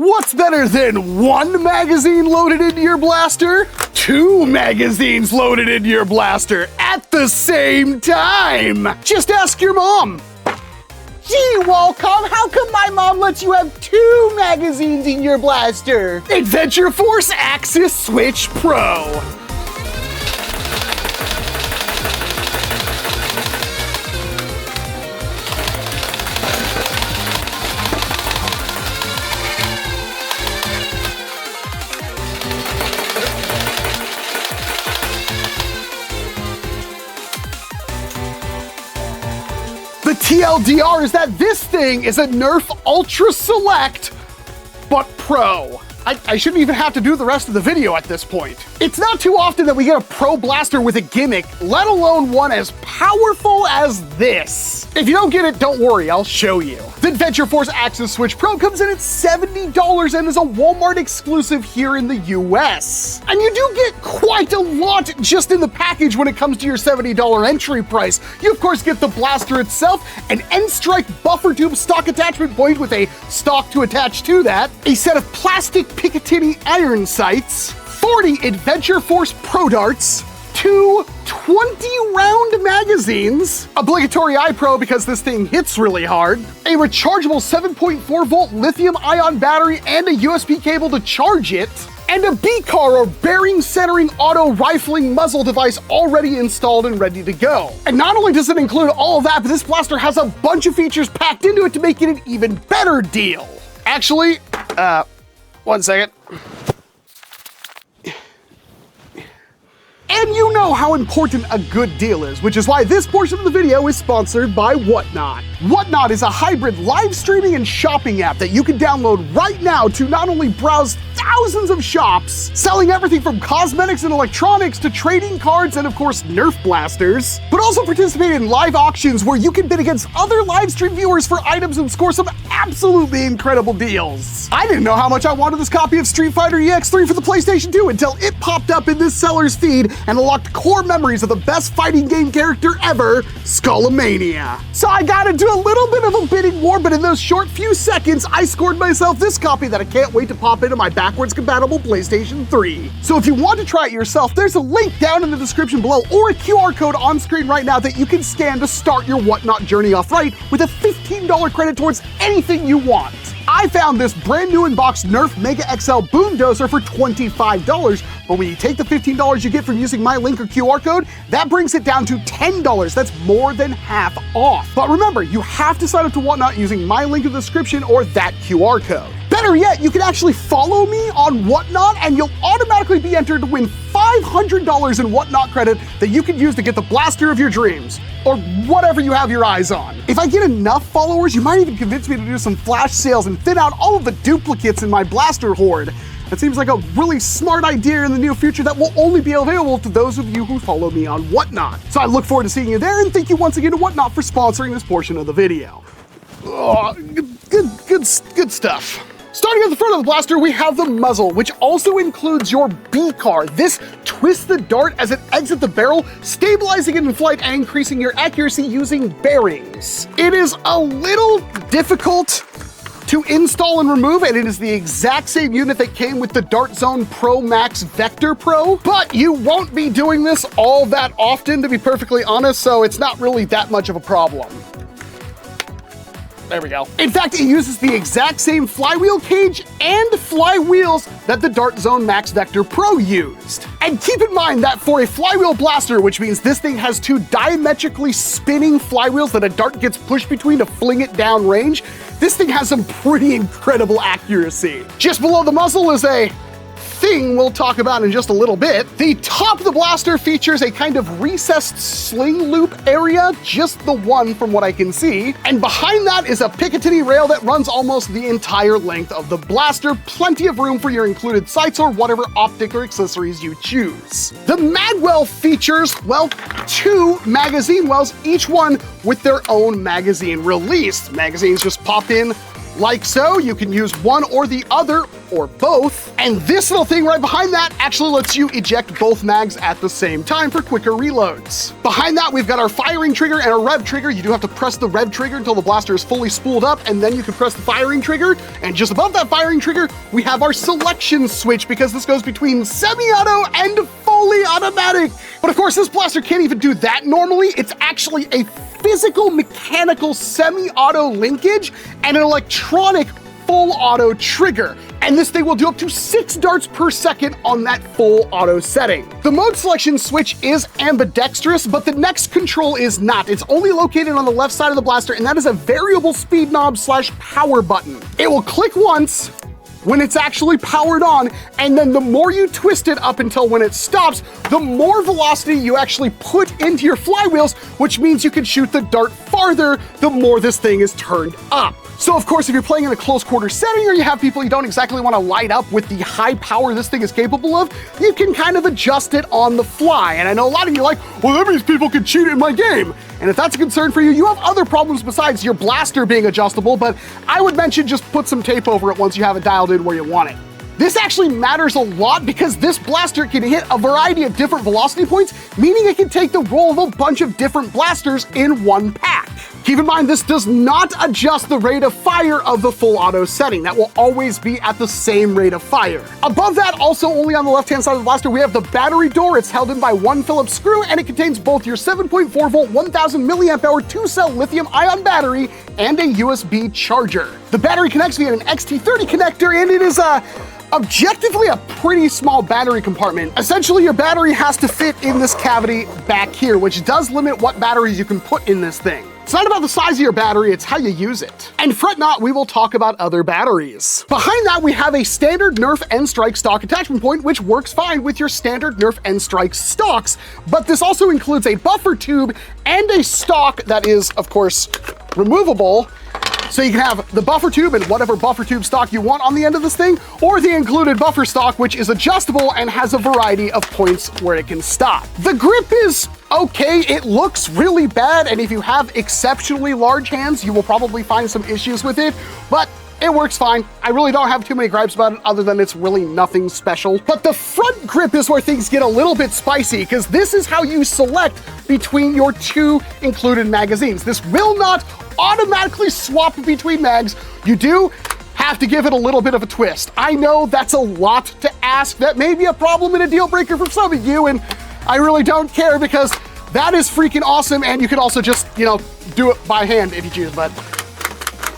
What's better than one magazine loaded into your blaster? Two magazines loaded into your blaster at the same time. Just ask your mom. Gee, Walcom, how come my mom lets you have two magazines in your blaster? Adventure Force Axis Switch Pro. The TLDR is that this thing is a NERF Ultra Select, but Pro. I shouldn't even have to do the rest of the video at this point. It's not too often that we get a pro blaster with a gimmick, let alone one as powerful as this. If you don't get it, don't worry, I'll show you. The Adventure Force Axis Switch Pro comes in at $70 and is a Walmart exclusive here in the US. And you do get quite a lot just in the package when it comes to your $70 entry price. You of course get the blaster itself, an N-Strike buffer tube stock attachment point with a stock to attach to that, a set of plastic Picatinny iron sights, 40 Adventure Force Pro darts, two 20-round magazines, obligatory eye pro because this thing hits really hard, a rechargeable 7.4 volt lithium ion battery and a USB cable to charge it, and a B-car or bearing centering auto rifling muzzle device already installed and ready to go. And not only does it include all of that, but this blaster has a bunch of features packed into it to make it an even better deal. Actually, one second. And you know how important a good deal is, which is why this portion of the video is sponsored by Whatnot. Whatnot is a hybrid live streaming and shopping app that you can download right now to not only browse thousands of shops, selling everything from cosmetics and electronics to trading cards and of course Nerf blasters, but also participate in live auctions where you can bid against other live stream viewers for items and score some absolutely incredible deals. I didn't know how much I wanted this copy of Street Fighter EX3 for the PlayStation 2 until it popped up in this seller's feed and unlocked core memories of the best fighting game character ever, Skullomania. So I gotta do a little bit of a bidding war, but in those short few seconds, I scored myself this copy that I can't wait to pop into my backwards compatible PlayStation 3. So if you want to try it yourself, there's a link down in the description below or a QR code on screen right now that you can scan to start your Whatnot journey off right with a $15 credit towards anything you want. I found this brand new in-box NERF Mega XL Boom Dozer for $25, but when you take the $15 you get from using my link or QR code, that brings it down to $10. That's more than half off. But remember, you have to sign up to Whatnot using my link in the description or that QR code. Better yet, you can actually follow me on Whatnot and you'll automatically be entered to win $500 in Whatnot credit that you can use to get the blaster of your dreams, or whatever you have your eyes on. If I get enough followers, you might even convince me to do some flash sales and thin out all of the duplicates in my blaster horde. That seems like a really smart idea in the near future that will only be available to those of you who follow me on Whatnot. So I look forward to seeing you there, and thank you once again to Whatnot for sponsoring this portion of the video. Oh, good stuff. Starting at the front of the blaster, we have the muzzle, which also includes your B-car. This twists the dart as it exits the barrel, stabilizing it in flight and increasing your accuracy using bearings. It is a little difficult to install and remove, and it is the exact same unit that came with the Dart Zone Pro Max Vector Pro, but you won't be doing this all that often, to be perfectly honest, so it's not really that much of a problem. There we go. In fact, it uses the exact same flywheel cage and flywheels that the Dart Zone Max Vector Pro used. And keep in mind that for a flywheel blaster, which means this thing has two diametrically spinning flywheels that a dart gets pushed between to fling it down range, this thing has some pretty incredible accuracy. Just below the muzzle is a thing we'll talk about in just a little bit. The top of the blaster features a kind of recessed sling loop area, just the one from what I can see. And behind that is a Picatinny rail that runs almost the entire length of the blaster. Plenty of room for your included sights or whatever optic or accessories you choose. The magwell features, well, two magazine wells, each one with their own magazine release. Magazines just pop in like so. You can use one or the other, or both. And this little thing right behind that actually lets you eject both mags at the same time for quicker reloads. Behind that, we've got our firing trigger and a rev trigger. You do have to press the rev trigger until the blaster is fully spooled up, and then you can press the firing trigger. And just above that firing trigger, we have our selection switch, because this goes between semi-auto and fully automatic. But of course, this blaster can't even do that normally. It's actually a physical mechanical semi-auto linkage and an electronic full auto trigger. And this thing will do up to 6 darts per second on that full auto setting. The mode selection switch is ambidextrous, but the next control is not. It's only located on the left side of the blaster, and that is a variable speed knob / power button. It will click once when it's actually powered on, and then the more you twist it up until when it stops, the more velocity you actually put into your flywheels, which means you can shoot the dart farther the more this thing is turned up. So of course, if you're playing in a close quarter setting, or you have people you don't exactly want to light up with the high power this thing is capable of, you can kind of adjust it on the fly. And I know a lot of you are like, well, that means people can cheat in my game. And if that's a concern for you, you have other problems besides your blaster being adjustable, but I would mention just put some tape over it once you have it dialed in where you want it. This actually matters a lot because this blaster can hit a variety of different velocity points, meaning it can take the role of a bunch of different blasters in one pack. Keep in mind, this does not adjust the rate of fire of the full auto setting. That will always be at the same rate of fire. Above that, also only on the left-hand side of the blaster, we have the battery door. It's held in by one Phillips screw, and it contains both your 7.4 volt, 1000 milliamp hour 2-cell lithium-ion battery and a USB charger. The battery connects via an XT30 connector, and it is objectively a pretty small battery compartment. Essentially, your battery has to fit in this cavity back here, which does limit what batteries you can put in this thing. It's not about the size of your battery, it's how you use it. And fret not, we will talk about other batteries. Behind that, we have a standard NERF N-Strike stock attachment point, which works fine with your standard NERF N-Strike stocks, but this also includes a buffer tube and a stock that is, of course, removable. So you can have the buffer tube and whatever buffer tube stock you want on the end of this thing, or the included buffer stock, which is adjustable and has a variety of points where it can stop. The grip is okay. It looks really bad, and if you have exceptionally large hands, you will probably find some issues with it, but it works fine. I really don't have too many gripes about it other than it's really nothing special. But the front grip is where things get a little bit spicy, because this is how you select between your two included magazines. This will not automatically swap between mags. You do have to give it a little bit of a twist. I know that's a lot to ask. That may be a problem and a deal breaker for some of you, and I really don't care because that is freaking awesome, and you can also just, you know, do it by hand if you choose, but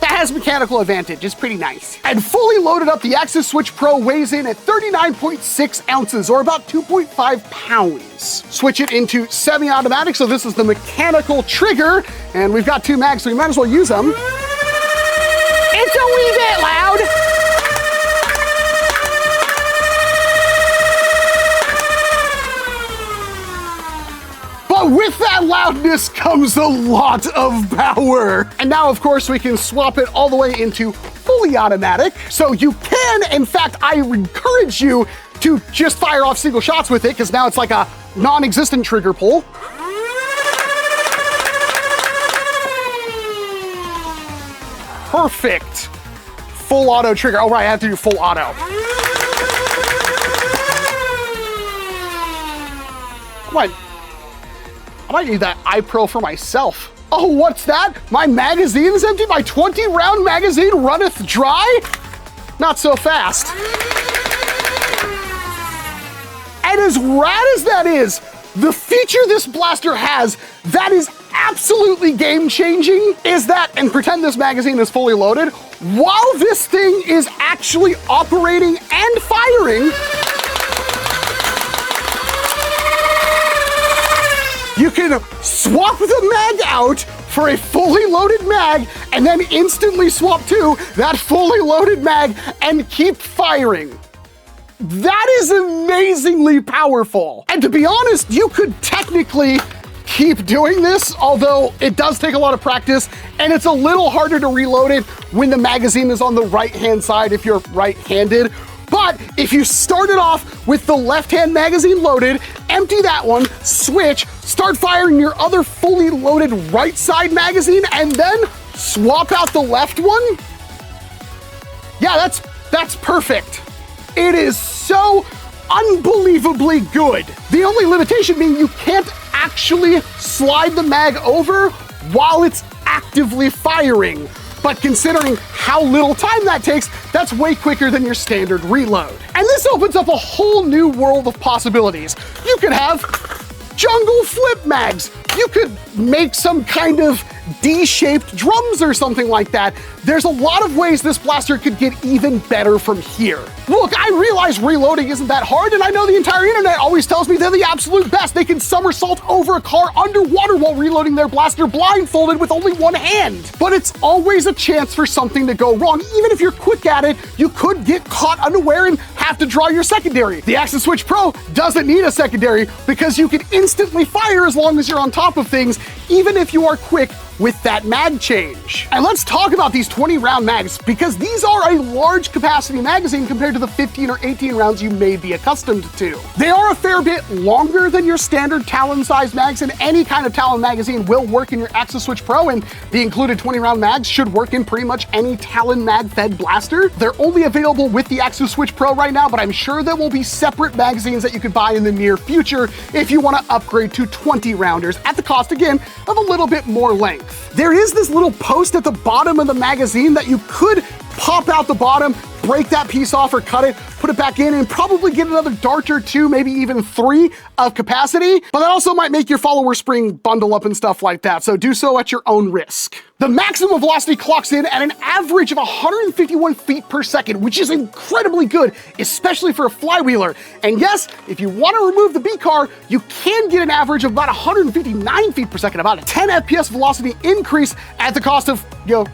that has mechanical advantage. It's pretty nice. And fully loaded up, the Axis Switch Pro weighs in at 39.6 ounces, or about 2.5 pounds. Switch it into semi-automatic, so this is the mechanical trigger, and we've got two mags, so we might as well use them. It's a wee bit loud. But with that loudness comes a lot of power. And now, of course, we can swap it all the way into fully automatic. So you can, in fact, I encourage you to just fire off single shots with it, because now it's like a non-existent trigger pull. Perfect. Full auto trigger. Oh, right, I have to do full auto. What? I might need that iPro for myself. Oh, what's that? My magazine is empty? My 20-round magazine runneth dry? Not so fast. And as rad as that is, the feature this blaster has that is absolutely game-changing is that, and pretend this magazine is fully loaded, while this thing is actually operating and firing, you can swap the mag out for a fully loaded mag and then instantly swap to that fully loaded mag and keep firing. That is amazingly powerful. And to be honest, you could technically keep doing this, although it does take a lot of practice and it's a little harder to reload it when the magazine is on the right-hand side if you're right-handed. But if you started off with the left-hand magazine loaded, empty that one, switch, start firing your other fully loaded right side magazine, and then swap out the left one, Yeah, that's perfect. It is so unbelievably good. The only limitation being you can't actually slide the mag over while it's actively firing. But considering how little time that takes, that's way quicker than your standard reload. And this opens up a whole new world of possibilities. You could have jungle flip mags. You could make some kind of D-shaped drums or something like that. There's a lot of ways this blaster could get even better from here. Look, I realize reloading isn't that hard, and I know the entire internet always tells me they're the absolute best. They can somersault over a car underwater while reloading their blaster blindfolded with only one hand. But it's always a chance for something to go wrong. Even if you're quick at it, you could get caught unaware and have to draw your secondary. The Axis Switch Pro doesn't need a secondary because you can instantly fire as long as you're on top of things, even if you are quick with that mag change. And let's talk about these 20-round mags, because these are a large capacity magazine compared to the 15 or 18 rounds you may be accustomed to. They are a fair bit longer than your standard Talon-sized mags, and any kind of Talon magazine will work in your Axis Switch Pro, and the included 20-round mags should work in pretty much any Talon mag-fed blaster. They're only available with the Axis Switch Pro right now, but I'm sure there will be separate magazines that you could buy in the near future if you want to upgrade to 20-rounders at the cost, again, of a little bit more length. There is this little post at the bottom of the magazine that you could pop out the bottom, break that piece off or cut it, put it back in, and probably get another dart or two, maybe even 3 of capacity. But that also might make your follower spring bundle up and stuff like that, so do so at your own risk. The maximum velocity clocks in at an average of 151 feet per second, which is incredibly good, especially for a flywheeler. And yes, if you want to remove the B-car, you can get an average of about 159 feet per second, about a 10 FPS velocity increase at the cost of,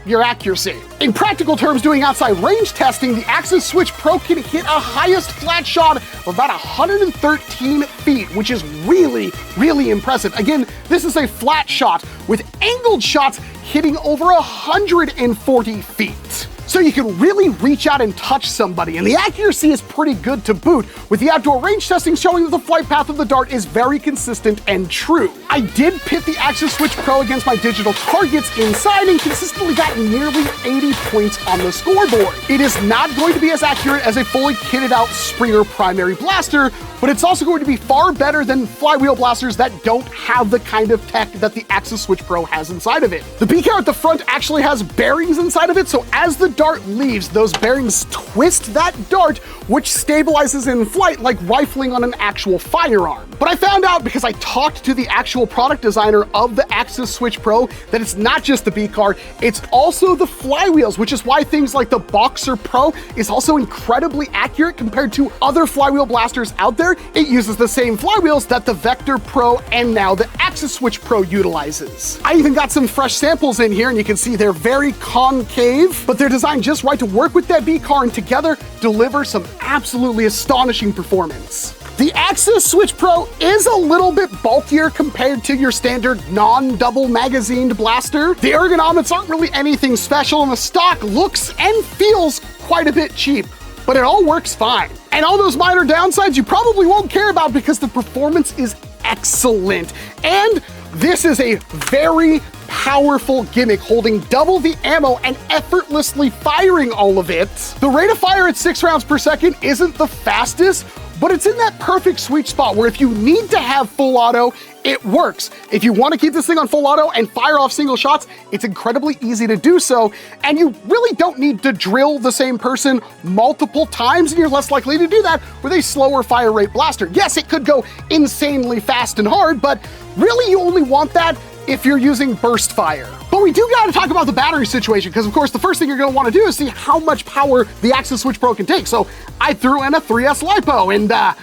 your accuracy. In practical terms, doing outside range testing, the Axis Switch Pro can hit a highest flat shot of about 113 feet, which is really, really impressive. Again, this is a flat shot with angled shots hitting over 140 feet. So you can really reach out and touch somebody, and the accuracy is pretty good to boot, with the outdoor range testing showing that the flight path of the dart is very consistent and true. I did pit the Axis Switch Pro against my digital targets inside and consistently got nearly 80 points on the scoreboard. It is not going to be as accurate as a fully kitted out Springer primary blaster, but it's also going to be far better than flywheel blasters that don't have the kind of tech that the Axis Switch Pro has inside of it. The B-car at the front actually has bearings inside of it, so as the dart leaves, those bearings twist that dart, which stabilizes in flight like rifling on an actual firearm. But I found out, because I talked to the actual product designer of the Axis Switch Pro, that it's not just the B-car, it's also the flywheels, which is why things like the Boxer Pro is also incredibly accurate compared to other flywheel blasters out there. It uses the same flywheels that the Vector Pro and now the Axis Switch Pro utilizes. I even got some fresh samples in here, and you can see they're very concave, but they're designed just right to work with that B-car and together deliver some absolutely astonishing performance. The Axis Switch Pro is a little bit bulkier compared to your standard non-double magazined blaster. The ergonomics aren't really anything special, and the stock looks and feels quite a bit cheap, but it all works fine. And all those minor downsides you probably won't care about because the performance is excellent. And this is a very powerful gimmick, holding double the ammo and effortlessly firing all of it. The rate of fire at 6 rounds per second isn't the fastest, but it's in that perfect sweet spot where if you need to have full auto, it works. If you want to keep this thing on full auto and fire off single shots, it's incredibly easy to do so, and you really don't need to drill the same person multiple times, and you're less likely to do that with a slower fire rate blaster. Yes, it could go insanely fast and hard, but really you only want that if you're using burst fire. But we do gotta talk about the battery situation, because of course the first thing you're gonna wanna do is see how much power the Axis Switch Pro can take. So I threw in a 3S LiPo, and that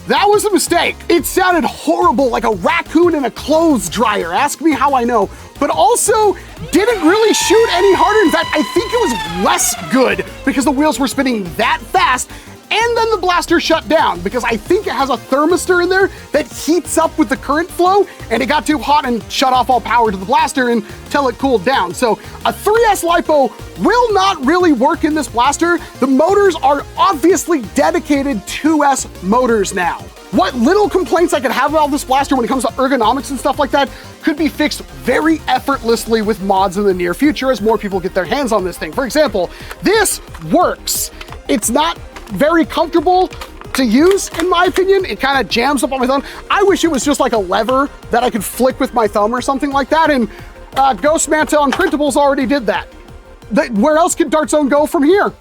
was a mistake. It sounded horrible, like a raccoon in a clothes dryer. Ask me how I know. But also didn't really shoot any harder. In fact, I think it was less good because the wheels were spinning that fast. And then the blaster shut down because I think it has a thermistor in there that heats up with the current flow, and it got too hot and shut off all power to the blaster until it cooled down. So a 3S LiPo will not really work in this blaster. The motors are obviously dedicated 2S motors now. What little complaints I could have about this blaster when it comes to ergonomics and stuff like that could be fixed very effortlessly with mods in the near future as more people get their hands on this thing. For example, this works. It's not very comfortable to use, in my opinion. It kind of jams up on my thumb. I wish it was just like a lever that I could flick with my thumb or something like that, and Ghost Manta on printables already did that. Where else could Dart Zone go from here?